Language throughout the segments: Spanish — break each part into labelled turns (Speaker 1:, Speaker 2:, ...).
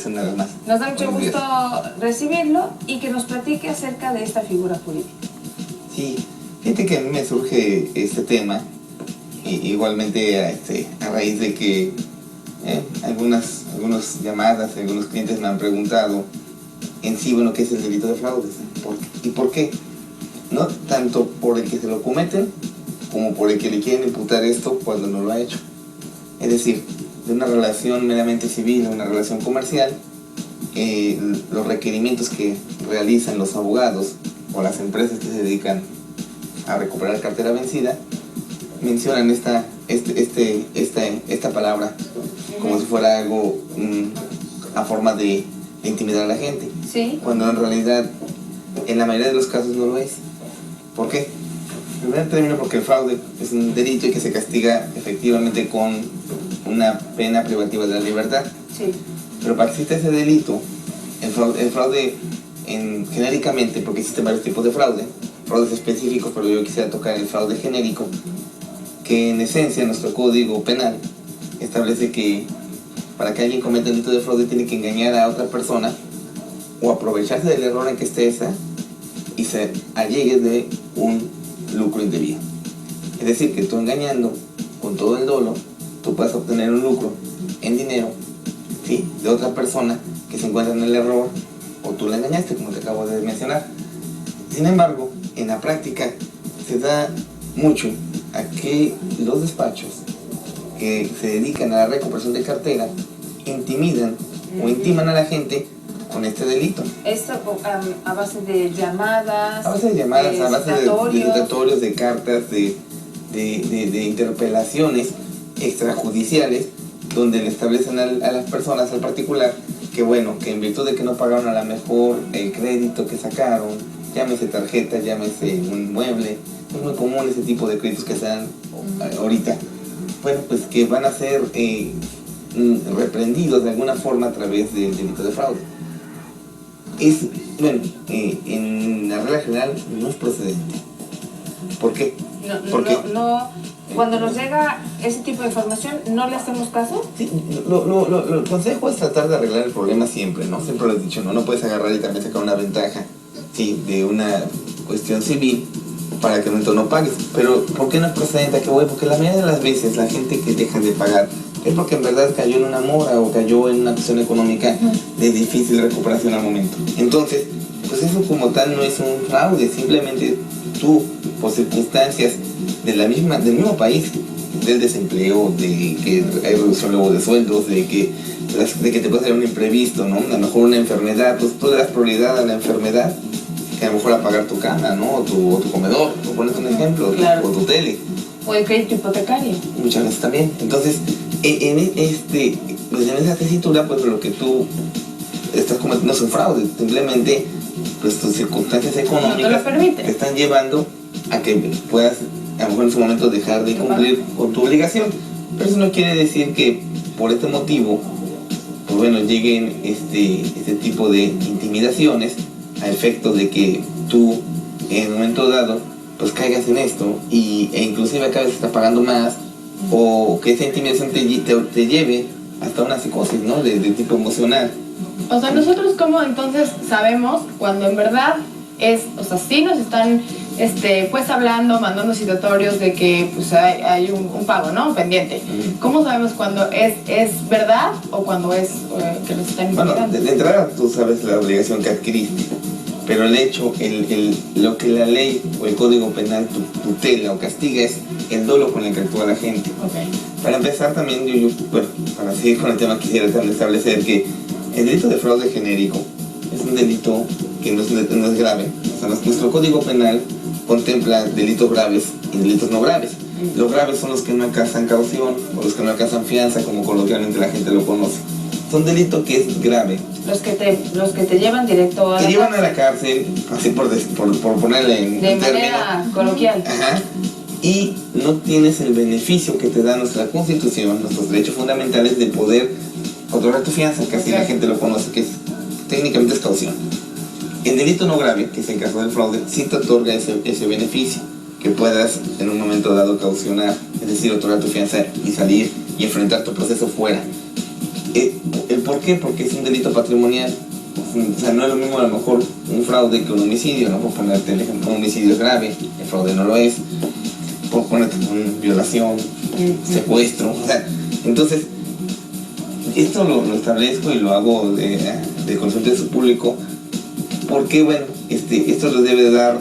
Speaker 1: es una de las más.
Speaker 2: Nos da mucho gusto recibirlo y que nos platique acerca de esta figura jurídica.
Speaker 1: Sí, fíjate que a mí me surge este tema, igualmente a raíz de que algunas llamadas, algunos clientes me han preguntado en sí, bueno, ¿qué es el delito de fraude? ¿Y por qué? No tanto por el que se lo cometen, como por el que le quieren imputar esto cuando no lo ha hecho. Es decir, de una relación meramente civil a una relación comercial, los requerimientos que realizan los abogados o las empresas que se dedican a recuperar cartera vencida mencionan esta palabra como si fuera algo a forma de intimidar a la gente.
Speaker 2: ¿Sí?
Speaker 1: Cuando en realidad en la mayoría de los casos no lo es. ¿Por qué? En primer término, porque el fraude es un delito y que se castiga efectivamente con una pena privativa de la libertad.
Speaker 2: Sí.
Speaker 1: Pero para que exista ese delito, el fraude genéricamente, porque existen varios tipos de fraudes específicos, pero yo quisiera tocar el fraude genérico, que en esencia nuestro código penal establece que para que alguien cometa el delito de fraude tiene que engañar a otra persona o aprovecharse del error en que esté esa y se allegue de un lucro indebido. Es decir, que tú engañando con todo el dolo, tú puedes obtener un lucro en dinero, ¿sí?, de otra persona que se encuentra en el error o tú la engañaste, como te acabo de mencionar. Sin embargo, en la práctica se da mucho a que los despachos que se dedican a la recuperación de cartera intimidan o intiman a la gente con este delito.
Speaker 2: Esto a base de llamadas.
Speaker 1: A base de llamadas, a base de citatorios, de cartas, de interpelaciones extrajudiciales, donde le establecen a las personas, al particular, que bueno, que en virtud de que no pagaron a lo mejor el crédito que sacaron, llámese tarjeta, llámese un mueble, es muy común ese tipo de créditos que se dan ahorita, bueno, pues que van a ser reprendidos de alguna forma a través del delito de fraude. En la regla general no es procedente. ¿Por qué?
Speaker 2: No, cuando nos llega ese tipo de información, ¿no le hacemos caso?
Speaker 1: Sí, el consejo es tratar de arreglar el problema siempre, ¿no? Siempre lo he dicho, no puedes agarrar y también sacar una ventaja, sí, de una cuestión civil para que no pagues. Pero ¿por qué no es procedente? ¿A qué voy? Porque la mayoría de las veces la gente que deja de pagar es porque en verdad cayó en una mora o cayó en una cuestión económica de difícil recuperación al momento. Entonces, pues eso como tal no es un fraude, simplemente tú, por circunstancias del mismo país, del desempleo, de que hay reducción luego de sueldos, de que te puede salir un imprevisto, ¿no? A lo mejor una enfermedad, pues tú le das prioridad a la enfermedad que a lo mejor a pagar tu cama, ¿no? O tu comedor, por ponerte un ejemplo, claro. O tu tele.
Speaker 2: O el crédito hipotecario.
Speaker 1: Muchas veces también. Entonces, en esa tesitura, pues lo que tú estás cometiendo es un fraude. Simplemente, pues tus circunstancias económicas te están llevando a que puedas, a lo mejor en su momento, dejar de cumplir con tu obligación. Pero eso no quiere decir que por este motivo, pues bueno, lleguen este tipo de intimidaciones a efecto de que tú, en un momento dado, pues caigas en esto e inclusive acabes hasta pagando más, o que esa intimidación te lleve hasta una psicosis, ¿no? De tipo emocional.
Speaker 3: O sea, nosotros cómo entonces sabemos cuando en verdad es, o sea, sí nos están pues hablando, mandando citatorios de que pues hay un pago, ¿no? Pendiente. ¿Cómo sabemos cuando es verdad o cuando es que nos están intimidando?
Speaker 1: Bueno, de entrada tú sabes la obligación que adquiriste, pero el hecho, lo que la ley o el código penal tutela o castiga es el dolo con el que actúa la gente.
Speaker 3: Okay.
Speaker 1: Para empezar también, bueno, para seguir con el tema, quisiera establecer que el delito de fraude genérico es un delito que no es grave. O sea, nuestro código penal contempla delitos graves y delitos no graves. Los graves son los que no alcanzan caución o los que no alcanzan fianza, como coloquialmente la gente lo conoce. Son delitos que es grave.
Speaker 2: Los que te llevan directo a la cárcel. Te llevan
Speaker 1: a la cárcel, así por ponerle en
Speaker 2: de manera coloquial.
Speaker 1: Ajá. Y no tienes el beneficio que te da nuestra Constitución, nuestros derechos fundamentales de poder otorgar tu fianza, que así la gente lo conoce, que técnicamente es caución. El delito no grave, que es el caso del fraude, sí te otorga ese beneficio, que puedas en un momento dado caucionar, es decir, otorgar tu fianza y salir y enfrentar tu proceso fuera. ¿El por qué? Porque es un delito patrimonial. O sea, no es lo mismo a lo mejor un fraude que un homicidio, ¿no? Por ponerte el ejemplo, un homicidio es grave, el fraude no lo es. Por ponerte una violación, secuestro, o sea, entonces, esto lo establezco y lo hago de conocimiento de su público, porque, bueno, esto lo debe dar,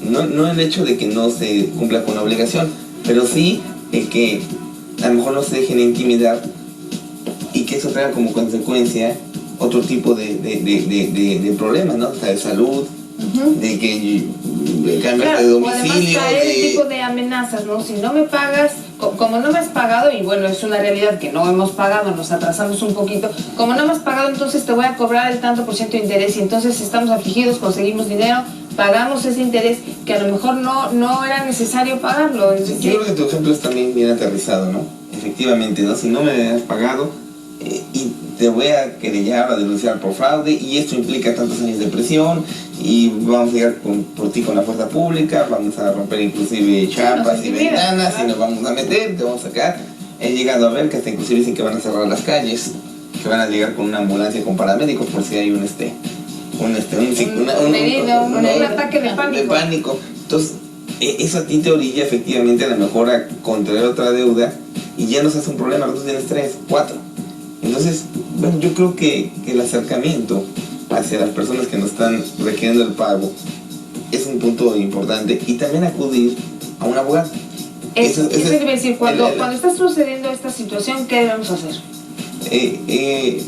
Speaker 1: no el hecho de que no se cumpla con la obligación, pero sí el que a lo mejor no se dejen intimidar y que eso traiga como consecuencia otro tipo de problemas, ¿no? O sea, de salud, de que cambias de domicilio.
Speaker 2: Además traer el tipo de amenazas, ¿no? Si no me pagas, como no me has pagado, y bueno, es una realidad que no hemos pagado, nos atrasamos un poquito, como no me has pagado, entonces te voy a cobrar el tanto por ciento de interés, y entonces estamos afligidos, conseguimos dinero, pagamos ese interés que a lo mejor no era necesario pagarlo.
Speaker 1: Yo creo que tu ejemplo es también bien aterrizado, ¿no? Efectivamente, ¿no? Si no me has pagado y te voy a querellar, a denunciar por fraude, y esto implica tantos años de presión, y vamos a llegar por ti con la fuerza pública, vamos a romper inclusive chapas y ventanas, y nos vamos a meter, te vamos a sacar. He llegado a ver que hasta inclusive dicen que van a cerrar las calles, que van a llegar con una ambulancia con paramédicos por si hay un
Speaker 2: ataque de
Speaker 1: pánico. Entonces, eso a ti te orilla efectivamente a lo mejor a contraer otra deuda, y ya no se hace un problema, tú tienes 3, 4. Entonces, bueno, yo creo que el acercamiento hacia las personas que nos están requiriendo el pago es un punto importante, y también acudir a un abogado.
Speaker 2: Eso quiere decir, cuando está sucediendo esta situación, ¿qué debemos hacer?
Speaker 1: El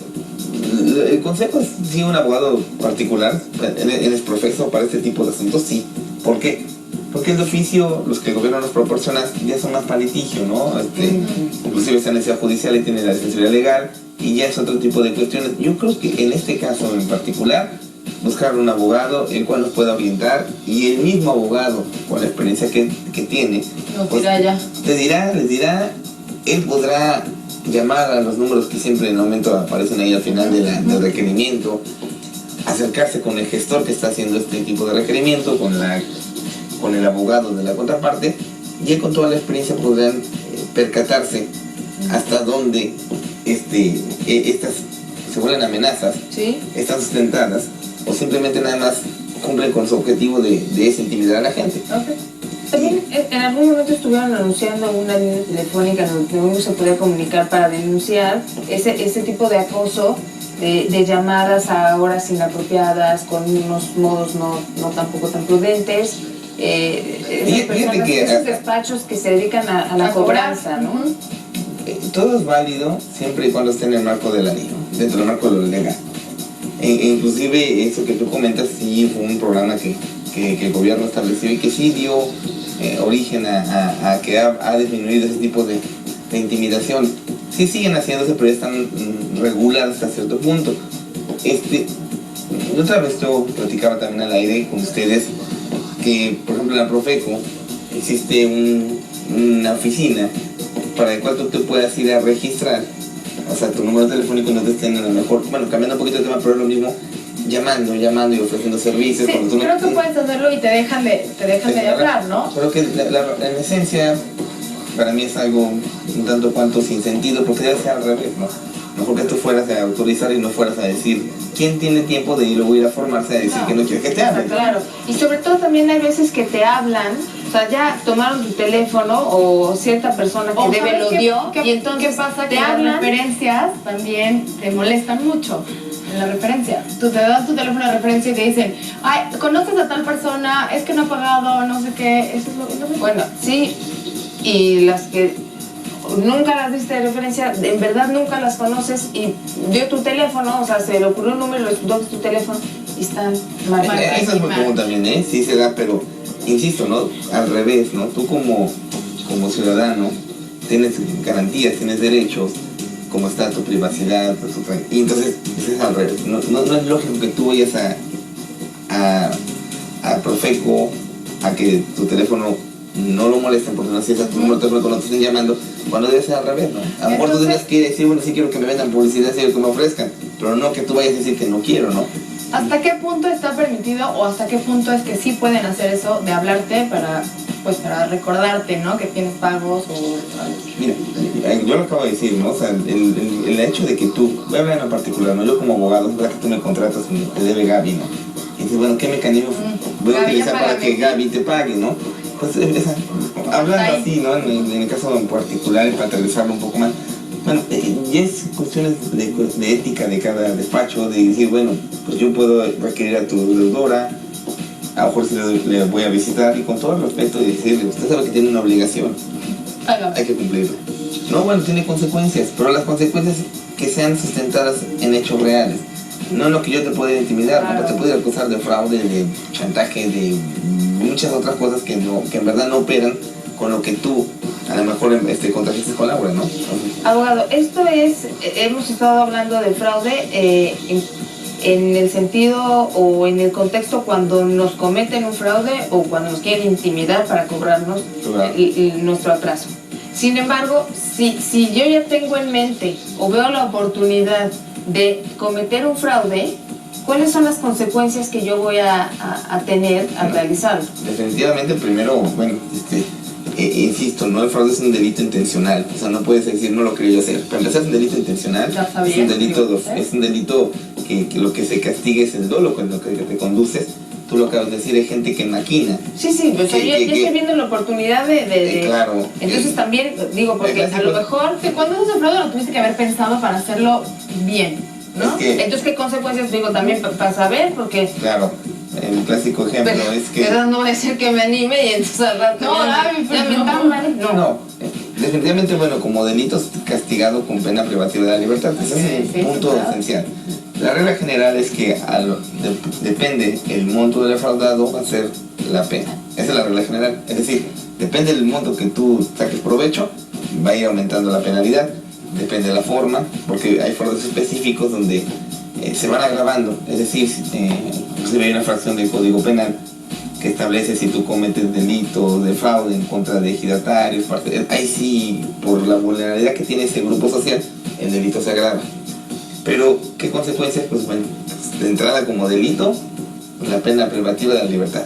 Speaker 1: consejo es sí un abogado particular, él es profeso para este tipo de asuntos, sí. ¿Por qué? Porque el oficio, los que el gobierno nos proporciona, ya son más para litigio, ¿no? Inclusive está en la necesidad judicial y tiene la defensoría legal, y ya es otro tipo de cuestiones. Yo creo que en este caso en particular, buscar un abogado el cual nos pueda orientar, y el mismo abogado, con la experiencia que tiene,
Speaker 3: pues,
Speaker 1: les dirá, él podrá llamar a los números que siempre en el momento aparecen ahí al final del requerimiento, acercarse con el gestor que está haciendo este tipo de requerimiento, con el abogado de la contraparte, y él con toda la experiencia podrán percatarse hasta dónde estas se vuelven amenazas,
Speaker 2: ¿sí?, están
Speaker 1: sustentadas, o simplemente nada más cumplen con su objetivo de intimidar a la gente.
Speaker 2: Okay. También en algún momento estuvieron anunciando una línea telefónica donde uno se podía comunicar para denunciar ese tipo de acoso, de llamadas a horas inapropiadas, con unos modos no tampoco tan prudentes. Esos despachos que se dedican a la cobranza, ¿no?
Speaker 1: Todo es válido siempre y cuando esté en el marco de la ley, ¿no? Dentro del marco de lo legal. Inclusive eso que tú comentas sí fue un programa que el gobierno estableció y que sí dio origen a que ha disminuido ese tipo de intimidación. Sí siguen haciéndose, pero ya están reguladas hasta cierto punto. Otra vez yo platicaba también al aire con ustedes que, por ejemplo, en la Profeco existe una oficina para el cual tú te puedas ir a registrar, o sea, tu número telefónico no te estén a lo mejor, bueno, cambiando un poquito de tema, pero es lo mismo, llamando y ofreciendo servicios.
Speaker 3: Sí, creo que puedes hacerlo y te dejan de hablar, ¿no?
Speaker 1: Pero que en esencia, para mí es algo un tanto cuanto sin sentido, porque debe ser al revés, ¿no? Mejor que tú fueras a autorizar y no fueras a decir quién tiene tiempo de ir a formarse a decir que no quiere que te hablen.
Speaker 2: Claro, y sobre todo también hay veces que te hablan, o sea, ya tomaron tu teléfono o cierta persona que debe lo dio, y entonces
Speaker 3: ¿qué pasa?
Speaker 2: te
Speaker 3: Que
Speaker 2: hablan.
Speaker 3: las referencias también te molestan mucho. En la referencia, tú te das tu teléfono de referencia y te dicen, ay, conoces a tal persona, es que no ha pagado, no sé qué, eso es lo mismo.
Speaker 2: Bueno, sí, y las que nunca las diste de referencia, en verdad nunca las conoces, y dio tu teléfono, o sea, se le ocurrió un número, dio tu teléfono y están mal.
Speaker 1: Eso es muy común también, sí se da, pero insisto, ¿no? Al revés, ¿no? Tú como ciudadano tienes garantías, tienes derechos, como está tu privacidad, y entonces es al revés. No es lógico que tú vayas a Profeco a que tu teléfono no lo molesten porque no sientas tu número de teléfono cuando te estén llamando, cuando debe ser al revés, ¿no? A lo mejor tú tienes que decir, bueno, sí quiero que me vendan publicidad, sí quiero que me ofrezcan, pero no que tú vayas a decir que no quiero, ¿no?
Speaker 3: ¿Hasta qué punto está permitido o hasta qué punto es que sí pueden hacer eso de hablarte para recordarte, ¿no? Que tienes pagos o...
Speaker 1: Mira, yo lo acabo de decir, ¿no? O sea, el hecho de que tú, voy a hablar en lo particular, ¿no? Yo como abogado, es verdad que tú me contratas y te debe Gaby, ¿no? Y dices, bueno, ¿qué mecanismo voy a utilizar para que Gaby te pague, ¿no? Pues hablando así, ¿no? En el caso en particular, y para aterrizarlo un poco más, bueno, ya es cuestiones de ética de cada despacho, de decir, bueno, pues yo puedo requerir a tu deudora, a lo mejor si le voy a visitar, y con todo el respeto de decirle, usted sabe que tiene una obligación, hay que cumplirla. No, bueno, tiene consecuencias, pero las consecuencias que sean sustentadas en hechos reales. No en lo que yo te pueda intimidar, claro. No te puedo acusar de fraude, de chantaje, de muchas otras cosas que en verdad no operan con lo que tú a lo mejor contrajiste con Laura, ¿no?
Speaker 2: Abogado, esto es, hemos estado hablando de fraude en el sentido o en el contexto cuando nos cometen un fraude o cuando nos quieren intimidar para cobrarnos claro. Nuestro atraso. Sin embargo, si yo ya tengo en mente o veo la oportunidad de cometer un fraude, ¿cuáles son las consecuencias que yo voy a tener al realizarlo?
Speaker 1: Definitivamente, primero, bueno, insisto, no, el fraude es un delito intencional, o sea, no puedes decir no lo quería yo hacer. Para empezar, es un delito intencional, es un delito que lo que se castiga es el dolo con lo que te conduces. Tú lo acabas de decir, hay gente que maquina.
Speaker 2: Sí, pues yo estoy viendo la oportunidad de
Speaker 1: claro.
Speaker 2: Entonces también, digo, porque a lo mejor
Speaker 3: que cuando haces el fraude lo tuviste que haber pensado para hacerlo bien, ¿no?
Speaker 2: Entonces, ¿qué consecuencias digo también para saber? Porque...
Speaker 1: Claro. El clásico ejemplo es que...
Speaker 2: Pero no va a decir que me anime y entonces al rato...
Speaker 1: No. Definitivamente, bueno, como delitos castigado con pena privativa de la libertad. Ese es un punto esencial. La regla general es que depende el monto del defraudado, va a ser la pena. Esa es la regla general. Es decir, depende del monto que tú saques provecho, va a ir aumentando la penalidad. Depende de la forma, porque hay fraudes específicos donde se van agravando. Es decir, inclusive hay una fracción del Código Penal que establece si tú cometes delito de fraude en contra de ejidatarios, ahí sí, por la vulnerabilidad que tiene ese grupo social, el delito se agrava. Pero, ¿qué consecuencias? Pues bueno, de entrada como delito, la pena privativa de la libertad.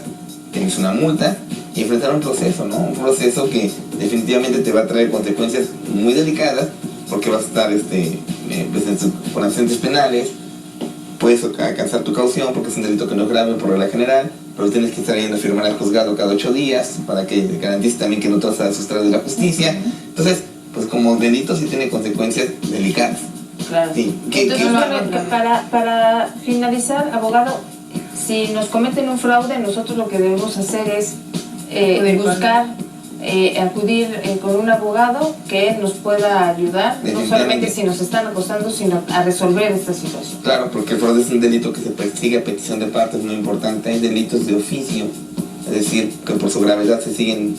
Speaker 1: Tienes una multa y enfrentar un proceso, ¿no? Un proceso que definitivamente te va a traer consecuencias muy delicadas, porque vas a estar con antecedentes penales, puedes alcanzar tu caución porque es un delito que no es grave por regla general, pero tienes que estar yendo a firmar al juzgado cada 8 días para que garantice también que no te vas a sustraer de la justicia. Entonces, pues como delito sí tiene consecuencias delicadas.
Speaker 2: Claro. Sí. Entonces, para finalizar, abogado, si nos cometen un fraude, nosotros lo que debemos hacer es buscar, acudir con un abogado que nos pueda ayudar, no solamente si nos están acosando, sino a resolver esta situación.
Speaker 1: Claro, porque el fraude es un delito que se persigue a petición de parte, es muy importante. Hay delitos de oficio, es decir, que por su gravedad se siguen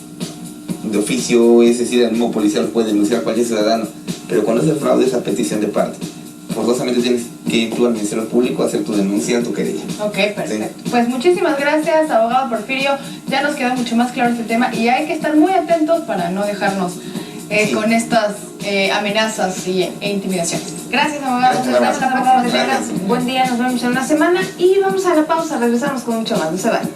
Speaker 1: de oficio, es decir, el mismo policía puede denunciar a cualquier ciudadano, pero cuando es el fraude es a petición de parte. Forzosamente tienes que ir tú al Ministerio Público a hacer tu denuncia, tu querella.
Speaker 3: Ok, perfecto. Sí. Pues muchísimas gracias, abogado Porfirio. Ya nos quedó mucho más claro este tema y hay que estar muy atentos para no dejarnos con estas amenazas e intimidaciones. Gracias, abogado.
Speaker 2: Gracias, abogado. Buen día, nos vemos en una semana y vamos a la pausa. Regresamos con mucho más. No se vayan.